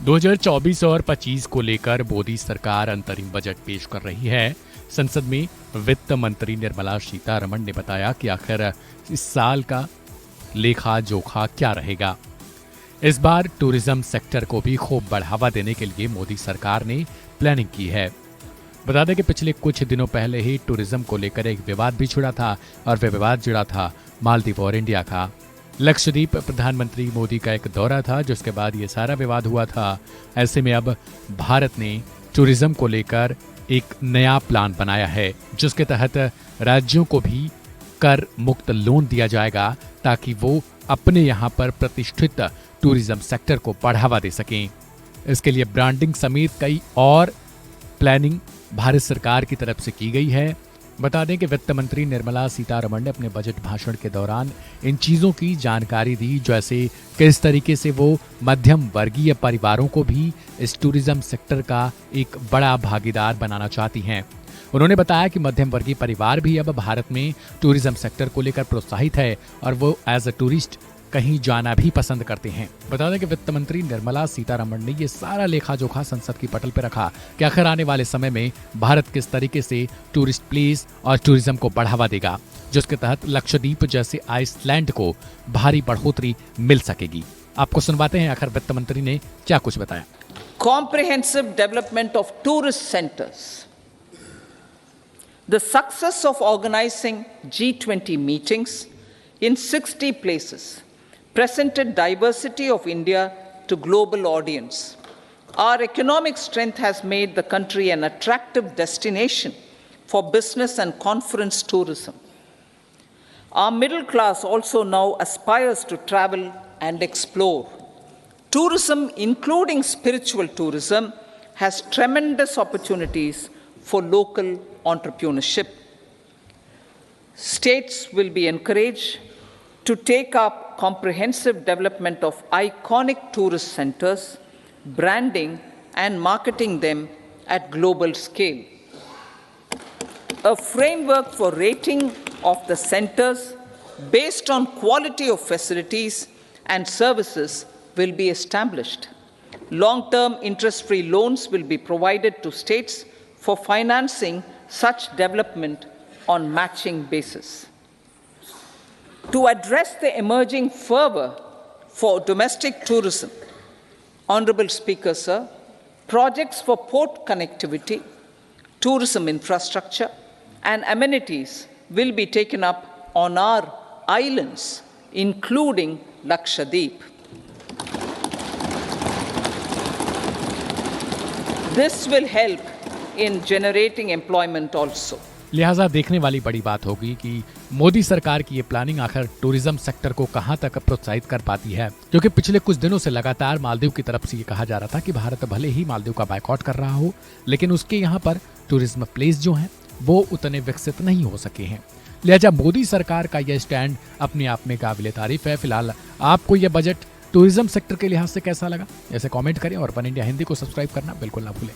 2024 और 25 को लेकर मोदी सरकार अंतरिम बजट पेश कर रही है। संसद में वित्त मंत्री निर्मला सीतारमण ने बताया कि आखिर इस साल का लेखा जोखा क्या रहेगा। इस बार टूरिज्म सेक्टर को भी खूब बढ़ावा देने के लिए मोदी सरकार ने प्लानिंग की है। बता दें कि पिछले कुछ दिनों पहले ही टूरिज्म को लेकर एक विवाद भी छिड़ा था और वह विवाद जुड़ा था मालदीव और इंडिया का। लक्षद्वीप प्रधानमंत्री मोदी का एक दौरा था जिसके बाद ये सारा विवाद हुआ था। ऐसे में अब भारत ने टूरिज्म को लेकर एक नया प्लान बनाया है जिसके तहत राज्यों को भी कर मुक्त लोन दिया जाएगा ताकि वो अपने यहाँ पर प्रतिष्ठित टूरिज्म सेक्टर को बढ़ावा दे सकें। इसके लिए ब्रांडिंग समेत कई और प्लानिंग भारत सरकार की तरफ से की गई है। बता दें कि वित्त मंत्री निर्मला सीतारमण ने अपने बजट भाषण के दौरान इन चीज़ों की जानकारी दी, जैसे किस तरीके से वो मध्यम वर्गीय परिवारों को भी इस टूरिज्म सेक्टर का एक बड़ा भागीदार बनाना चाहती हैं। उन्होंने बताया कि मध्यम वर्गीय परिवार भी अब भारत में टूरिज्म सेक्टर को लेकर प्रोत्साहित है और वो एज अ टूरिस्ट कहीं जाना भी पसंद करते हैं। बता दें कि वित्त मंत्री निर्मला सीतारमण ने ये सारा लेखा जोखा संसद की पटल पर रखा कि आखिर आने वाले समय में भारत किस तरीके से टूरिस्ट प्लेस और टूरिज्म को बढ़ावा देगा, जिसके तहत लक्षद्वीप जैसे आइसलैंड को भारी बढ़ोतरी मिल सकेगी। आपको सुनवाते हैं आखिर वित्त मंत्री ने क्या कुछ बताया। Comprehensive development of tourist centers. The success of organizing G20 meetings in 60 places presented diversity of India to global audience. Our economic strength has made the country an attractive destination for business and conference tourism. Our middle class also now aspires to travel and explore. Tourism, including spiritual tourism, has tremendous opportunities for local entrepreneurship. States will be encouraged to take up comprehensive development of iconic tourist centers, branding and marketing them at global scale. A framework for rating of the centers based on quality of facilities and services will be established. Long-term interest-free loans will be provided to states for financing such development on matching basis. To address the emerging fervor for domestic tourism, Honorable Speaker, sir, projects for port connectivity, tourism infrastructure, and amenities will be taken up on our islands, including Lakshadweep. This will help in generating employment also. लिहाजा देखने वाली बड़ी बात होगी कि मोदी सरकार की ये प्लानिंग आखिर टूरिज्म सेक्टर को कहां तक प्रोत्साहित कर पाती है, क्योंकि पिछले कुछ दिनों से लगातार मालदीव की तरफ से ये कहा जा रहा था कि भारत भले ही मालदीव का बायकॉट कर रहा हो, लेकिन उसके यहाँ पर टूरिज्म प्लेस जो हैं वो उतने विकसित नहीं हो सके हैं। लिहाजा मोदी सरकार का यह स्टैंड अपने आप में काबिले तारीफ है। फिलहाल आपको यह बजट टूरिज्म सेक्टर के लिहाज से कैसा लगा, ऐसे कॉमेंट करें और वन इंडिया हिंदी को सब्सक्राइब करना बिल्कुल ना भूलें।